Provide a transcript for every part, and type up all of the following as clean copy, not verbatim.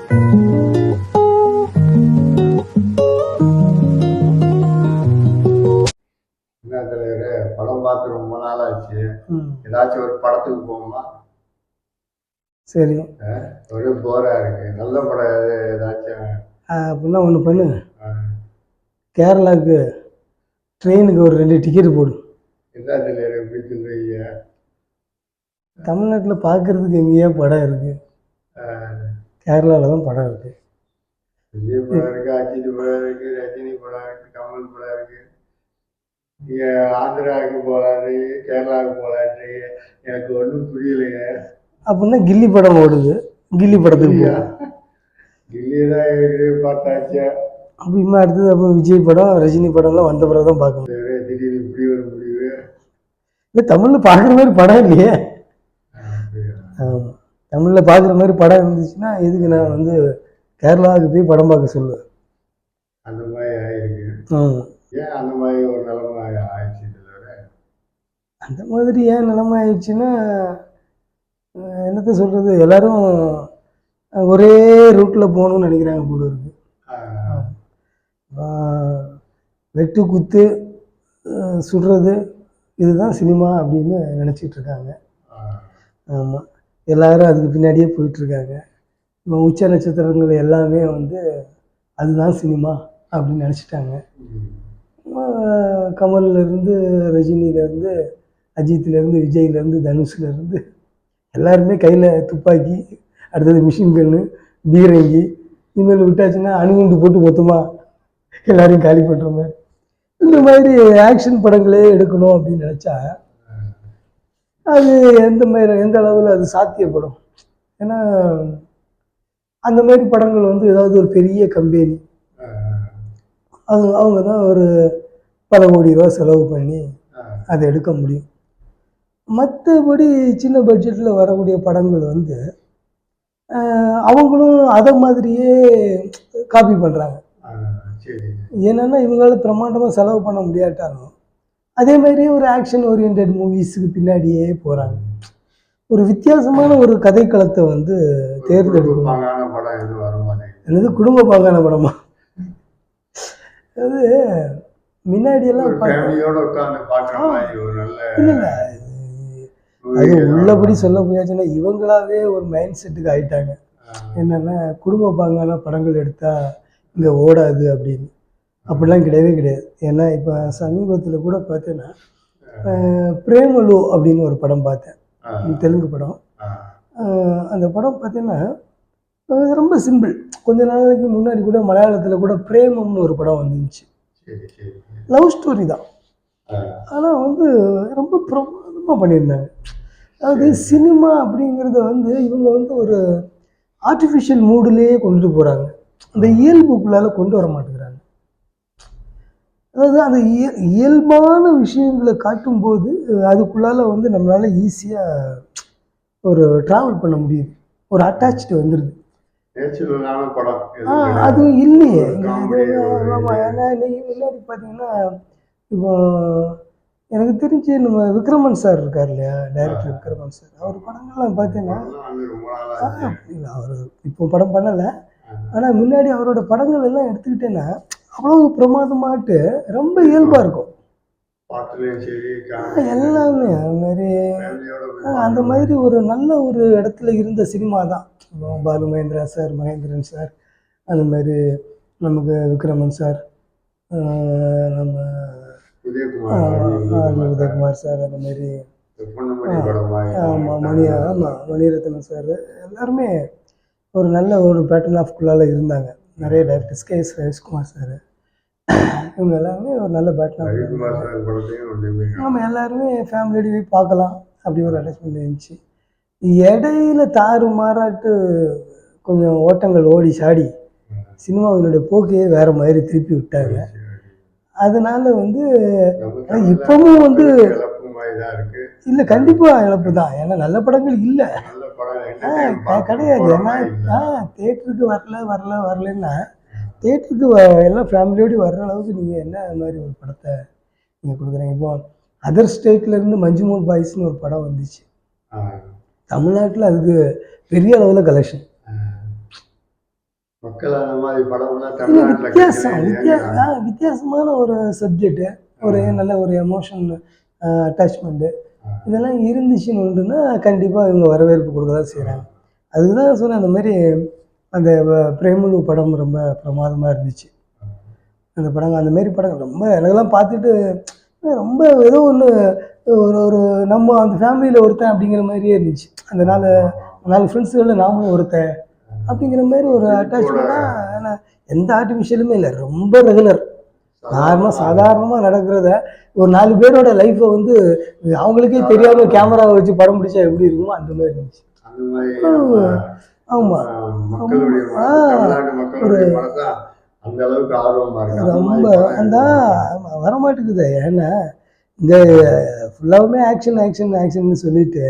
என்ன தலைவரே, படம் பார்த்து ரொம்ப நாள் ஆச்சு. ஏதாச்சும் ஒரு படத்துக்கு போகுமா? சரி, ஒரே போரா இருக்கு. நல்ல படம் ஏதாச்சும் அப்படின்னா ஒன்று பண்ணு, கேரளாவுக்கு ட்ரெயினுக்கு ஒரு 2 டிக்கெட்டு போடு. என்ன தலைவர் எப்படி சொல்றீங்க? தமிழ்நாட்டில் பார்க்கறதுக்கு எங்கேயா படம் இருக்கு? கேரளாவில் தான் படம் இருக்கு. விஜய் படம் இருக்கு, அஜித் படம் இருக்கு, ரஜினி படம் இருக்கு, கமல் படம் இருக்கு. நீங்க ஆந்திராவுக்கு போகலான்றீங்க, கேரளாவுக்கு போகலான்றீங்க. எனக்கு ஒன்றும் புரியலைங்க. அப்படின்னா கில்லி படம் ஓடுது, கில்லி படத்துக்கு போ. கில்லி தான் இருக்கு, பார்த்தாச்சு. அப்போ இன்னும் அடுத்தது அப்போ விஜய் படம், ரஜினி படம்லாம் வந்த பிறகு தான் பார்க்கணும். திடீர்னு இப்படி ஒரு முடிவு? இல்லை, தமிழில் பார்க்குற மாதிரி படம் இல்லையே. ஆமாம், தமிழில் பார்க்குற மாதிரி படம் இருந்துச்சுன்னா எதுக்கு நான் வந்து கேரளாவுக்கு போய் படம் பார்க்க சொல்லுவேன். அந்த மாதிரி ஆயிருக்கு. ஆமாம், ஏன் அந்த மாதிரி ஒரு நிலைமை ஆயிடுச்சு? அந்த மாதிரி ஏன் நிலைமை ஆயிடுச்சுன்னா, என்னத்த சொல்கிறது, எல்லோரும் ஒரே ரூட்டில் போகணுன்னு நினைக்கிறாங்க போல இருக்கு. வெட்டு குத்து சுடுறது இதுதான் சினிமா அப்படின்னு நினச்சிட்டு இருக்காங்க. ஆமாம், எல்லோரும் அதுக்கு பின்னாடியே போயிட்டுருக்காங்க. இப்போ உச்ச நட்சத்திரங்கள் எல்லாமே வந்து அதுதான் சினிமா அப்படின்னு நினச்சிட்டாங்க. கமல்லேருந்து ரஜினியிலேருந்து அஜித்லேருந்து விஜய்லேருந்து தனுஷ்லேருந்து எல்லாருமே கையில் துப்பாக்கி, அடுத்தது மிஷின் கன்று, பீரங்கி இனிமேல் விட்டாச்சுன்னா அணுகுண்டு போட்டு மொத்தமாக எல்லாரையும் காலி பண்ணுற மாதிரி இந்த மாதிரி ஆக்ஷன் படங்களே எடுக்கணும் அப்படின்னு நினச்சா அது எந்த அளவில் அது சாத்தியப்படும்? ஏன்னா அந்த மாதிரி படங்கள் வந்து ஏதாவது ஒரு பெரிய கம்பெனி அவங்க தான் ஒரு பல கோடி ரூபா செலவு பண்ணி அதை எடுக்க முடியும். மற்றபடி சின்ன பட்ஜெட்டில் வரக்கூடிய படங்கள் வந்து அவங்களும் அதை மாதிரியே காப்பி பண்ணுறாங்க. என்னென்னா இவங்களால பிரம்மாண்டமாக செலவு பண்ண முடியாட்டாலும் அதே மாதிரியே ஒரு ஆக்ஷன் ஓரியன்ட் மூவிஸுக்கு பின்னாடியே போகிறாங்க. ஒரு வித்தியாசமான ஒரு கதைக்களத்தை வந்து தேர்ந்தெடுக்கணும். என்னது குடும்ப பாங்கான படமா? அது முன்னாடியெல்லாம் இல்லை, அது உள்ளபடி சொல்ல முடியாச்சுன்னா இவங்களாவே ஒரு மைண்ட் செட்டுக்கு ஆயிட்டாங்க. என்னென்னா குடும்ப பாங்கான படங்கள் எடுத்தால் இங்கே ஓடாது அப்படின்னு. அப்படிலாம் கிடையவே கிடையாது. ஏன்னா இப்போ சமீபத்தில் கூட பார்த்தேன்னா பிரேமலு அப்படின்னு ஒரு படம் பார்த்தேன், தெலுங்கு படம். அந்த படம் பார்த்தீங்கன்னா ரொம்ப சிம்பிள். கொஞ்ச நாளைக்கு முன்னாடி கூட மலையாளத்தில் கூட பிரேமம்னு ஒரு படம் வந்துச்சு. லவ் ஸ்டோரி தான், ஆனால் வந்து ரொம்ப பிரமாதமாக பண்ணியிருந்தாங்க. அதாவது சினிமா அப்படிங்கிறத வந்து இவங்க வந்து ஒரு ஆர்டிஃபிஷியல் மூடுலேயே கொண்டுட்டு போகிறாங்க, அந்த இயல்புக்குள்ளால கொண்டு வர மாட்டேங்கிறாங்க. அதாவது அந்த இயல்பான விஷயங்களை காட்டும்போது அதுக்குள்ளால வந்து நம்மளால ஈஸியாக ஒரு ட்ராவல் பண்ண முடியுது, ஒரு அட்டாச்சு வந்துடுது. அதுவும் இல்லையே. ஆமாம், ஏன்னா இன்னைக்கு முன்னாடி பார்த்தீங்கன்னா இப்போ எனக்கு தெரிஞ்சு நம்ம விக்ரமன் சார் இருக்கார் இல்லையா, டைரக்டர் விக்ரமன் சார், அவர் படங்கள்லாம் பார்த்தீங்கன்னா அவர் இப்போ படம் பண்ணலை, ஆனால் முன்னாடி அவரோட படங்கள் எல்லாம் எடுத்துக்கிட்டேன்னா அவ்வளோ பிரமாதமாட்டு ரொம்ப இயல்பாக இருக்கும் எல்லாமே. அந்த மாதிரி ஒரு நல்ல ஒரு இடத்துல இருந்த சினிமா தான் பாலு மகேந்திரா சார், மகேந்திரன் சார், அந்த மாதிரி நமக்கு விக்ரமன் சார், நம்ம உதயகுமார் சார், அந்த மாதிரி ஆமாம் மணிரத்னம் சார், எல்லாருமே ஒரு நல்ல ஒரு பேட்டர்ன் ஆஃப்குள்ளால் இருந்தாங்க. நிறைய டைரக்டர்ஸ், கே.எஸ். ரவிக்குமார் சார், இவங்க எல்லாருமே ஒரு நல்ல பேட்டர்ன். நம்ம எல்லாருமே ஃபேமிலியோட போய் பார்க்கலாம் அப்படி ஒரு அட்டாச்மெண்ட் இருந்துச்சு. இடையில தாறு மாறாட்டு கொஞ்சம் ஓட்டங்கள் ஓடி சாடி சினிமாவினுடைய போக்கையே வேறு மாதிரி திருப்பி விட்டாங்க. அதனால வந்து இப்பவும் வந்து இல்லை, கண்டிப்பாக இழப்பு தான். ஏன்னா நல்ல படங்கள் இல்லை கிடையாது. ஏன்னா தேட்டருக்கு வரலன்னா தேட்டருக்கு எல்லாம் ஃபேமிலியோடு வர்ற அளவுக்கு நீங்கள் என்ன மாதிரி ஒரு படத்தை நீங்கள் கொடுக்குறீங்க? இப்போ அதர் ஸ்டேட்லேருந்து மஞ்சுமோல் பாய்ஸ்னு ஒரு படம் வந்துச்சு தமிழ்நாட்டில், அதுக்கு பெரிய அளவில் கலெக்ஷன். மக்கள் அந்த மாதிரி படம்லாம் தமிழ்நாட்டில் கிடைக்கவே வித்தியாசமான ஒரு சப்ஜெக்டு, ஒரு நல்ல ஒரு எமோஷன் அட்டாச்மெண்ட்டு இதெல்லாம் இருந்துச்சுன்னு கண்டிப்பாக இவங்க வரவேற்பு கொடுக்க தான் செய்கிறாங்க. அதுதான் சொன்னேன், அந்த மாதிரி அந்த பிரேமலு படம் ரொம்ப பிரமாதமாக இருந்துச்சு. அந்த படம் அந்த மாரி படம் ரொம்ப எனக்கெல்லாம் பார்த்துட்டு ரொம்ப ஏதோ ஒன்று ஒரு ஒரு நம்ம அந்த ஃபேமிலியில் ஒருத்தன் அப்படிங்கிற மாதிரியே இருந்துச்சு. அந்த 4 ஃப்ரெண்ட்ஸுகளில் நாமளும் ஒருத்தன் அப்படிங்கிற மாதிரி ஒரு அட்டாச்மெண்ட்டாக. ஆனால் எந்த ஆர்டிஃபிஷியலுமே இல்லை, ரொம்ப ரெகுலர் சாதாரணமாக நடக்கிறத ஒரு 4 பேரோட லைஃப்பை வந்து அவங்களுக்கே தெரியாமல் கேமராவை வச்சு படம் பிடிச்சா எப்படி இருக்குமோ அந்த மாதிரி இருந்துச்சு. ஆமாம், ஒரு அந்த அளவுக்கு ஆர்வமாக இருக்கு. ரொம்ப அந்த வரமாட்டேங்குது. ஏன்னா இந்த ஃபுல்லாகவுமே ஆக்ஷன் சொல்லிட்டு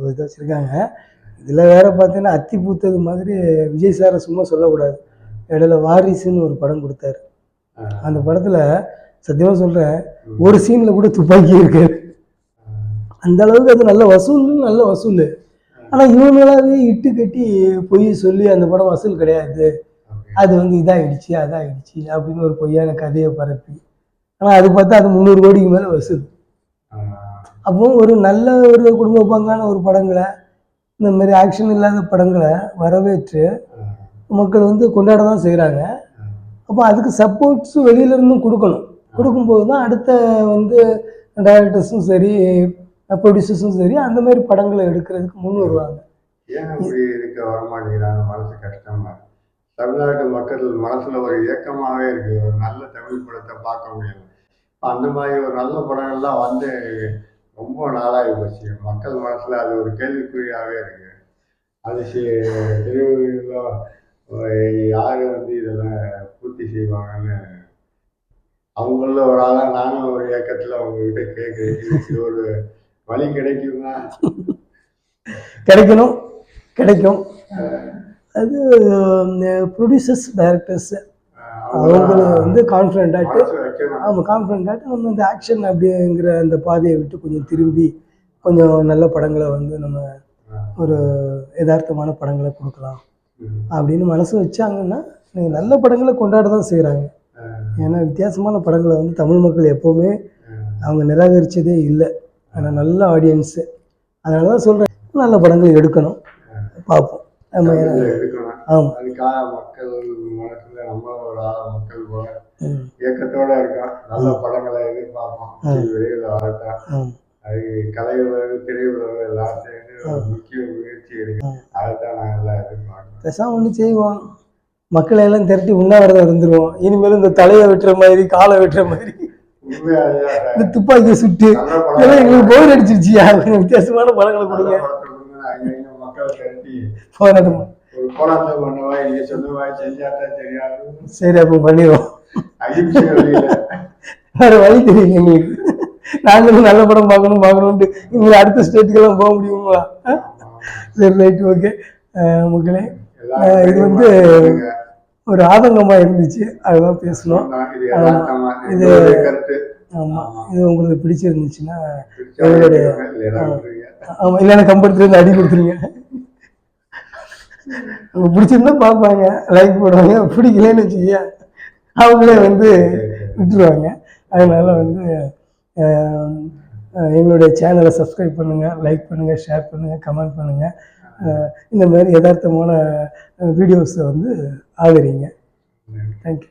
இது வச்சுருக்காங்க. இதில் வேற பார்த்தீங்கன்னா அத்தி பூத்தது மாதிரி விஜய் சாரை சும்மா சொல்லக்கூடாது. இடையில வாரிசுன்னு ஒரு படம் கொடுத்தாரு. அந்த படத்தில் சத்தியமாக சொல்கிறேன், ஒரு சீனில் கூட துப்பாக்கி இருக்காது. அந்த அளவுக்கு அது நல்ல வசூல். ஆனால் இவங்களாவே இட்டு கட்டி பொய் சொல்லி அந்த படம் வசூல் கிடையாது, அது வந்து இதாகிடுச்சு அதாகிடுச்சு அப்படின்னு ஒரு பொய்யான கதையை பரப்பி, ஆனால் அது பார்த்தா அது 300 கோடிக்கு மேலே வசூல். அப்போ ஒரு நல்ல ஒரு குடும்ப பங்கான ஒரு படங்களை, இந்த மாதிரி ஆக்ஷன் இல்லாத படங்களை வரவேற்று மக்கள் வந்து கொண்டாட தான் செய்கிறாங்க. அப்போ அதுக்கு சப்போர்ட்ஸும் வெளியிலேருந்தும் கொடுக்கும்போது தான் அடுத்த வந்து டைரக்டர்ஸும் சரி ப்ரொடியூசர்ஸும் சரி அந்த மாதிரி படங்களை எடுக்கிறதுக்கு முன் வருவாங்க. ஏன் அப்படி இருக்க வரமாட்டேங்கிறாங்க? மனசு கஷ்டமா. தமிழ்நாட்டு மக்கள் மனசுல ஒரு ஏக்கமாகவே இருக்கு, ஒரு நல்ல தமிழ் படத்தை பார்க்க முடியல. அந்த மாதிரி ஒரு நல்ல படங்கள்லாம் வந்து ரொம்ப நாளாகி போச்சு. மக்கள் மனசுல அது ஒரு கேள்விக்குறியாகவே இருக்கு. அது திருவிழா யார் வந்து இதெல்லாம் பூர்த்தி செய்வாங்கன்னு அவங்கள ஒரு ஆளாக நானும் ஒரு இயக்கத்தில் அவங்ககிட்ட கேட்குறேன், ஒரு வழி கிடைக்குமா? கிடைக்கும். அது ப்ரொடியூசர்ஸ் டைரக்டர்ஸ் அவங்கள வந்து கான்ஃபிடென்ட்டாகிட்டு நம்ம இந்த ஆக்ஷன் அப்படிங்கிற அந்த பாதையை விட்டு கொஞ்சம் திரும்பி கொஞ்சம் நல்ல படங்களை வந்து நம்ம ஒரு யதார்த்தமான படங்களை கொடுக்கலாம் அப்படின்னு மனசு வச்சாங்கன்னா நீங்கள் நல்ல படங்களை கொண்டாட தான் செய்கிறாங்க. ஏன்னா வித்தியாசமான படங்களை வந்து தமிழ் மக்கள் எப்போவுமே அவங்க நிராகரித்ததே இல்லை. ஆனால் நல்ல ஆடியன்ஸு, அதனால தான் சொல்கிறேன், நல்ல படங்கள் எடுக்கணும், பார்ப்போம் நம்ம. ஆமாம், அதுக்காக மக்கள் மனசுல நம்ம ஒரு மக்கள் போல இயக்கத்தோட இருக்கோம். நல்ல படங்களை எதிர்பார்ப்போம். வெளியில் வரட்டும். அது கலை உலகு திரையுலகு எல்லாம் சேர்ந்து ஒரு முக்கிய முயற்சி இருக்கு. அதைத்தான் நாங்கள் எல்லாம் எதிர்பார்க்கணும். பெருசாக ஒன்று செய்வோம், மக்களை எல்லாம் திரட்டி உண்ணாவிரதம் இருந்துருவோம். இனிமேலும் இந்த தலையை வெட்டுற மாதிரி காலை வெட்டுற மாதிரி இந்த துப்பாக்கியை சுட்டு இதெல்லாம் எங்களுக்கு போர் அடிச்சிருச்சு. வித்தியாசமான படங்களை கொடுங்க, மக்களை திரட்டி போராட்டம் ஒரு போராட்டம் பண்ணவா நீங்க சொன்னவா செஞ்சாதான் தெரியாது. சரி, அப்போ பண்ணிடுவோம். வேற வழி தெரியுங்க எங்களுக்கு. நாங்களும் நல்ல படம் பார்க்கணும்ட்டு இங்கே அடுத்த ஸ்டேட்டுக்கெல்லாம் போக முடியுங்களா? சரி, ரைட், ஓகே மக்களே. இது வந்து ஒரு ஆதங்கமாக இருந்துச்சு, அதுதான் பேசணும். இது ஆமாம், இது உங்களுக்கு பிடிச்சிருந்துச்சுன்னா எங்களுடைய ஆமாம், இல்லைன்னா கம்பெனிலேருந்து அடி கொடுத்துருங்க. அவங்க பிடிச்சிருந்தா பார்ப்பாங்க, லைக் போடுவாங்க. பிடிக்கலன்னு வச்சுக்கியா அவங்களே வந்து விட்டுருவாங்க. அதனால் வந்து எங்களுடைய சேனலை சப்ஸ்கிரைப் பண்ணுங்கள், லைக் பண்ணுங்கள், ஷேர் பண்ணுங்கள், கமெண்ட் பண்ணுங்கள். இந்த மாதிரி யதார்த்தமான வீடியோஸை வந்து ஆதரிங்க. தேங்க்யூ.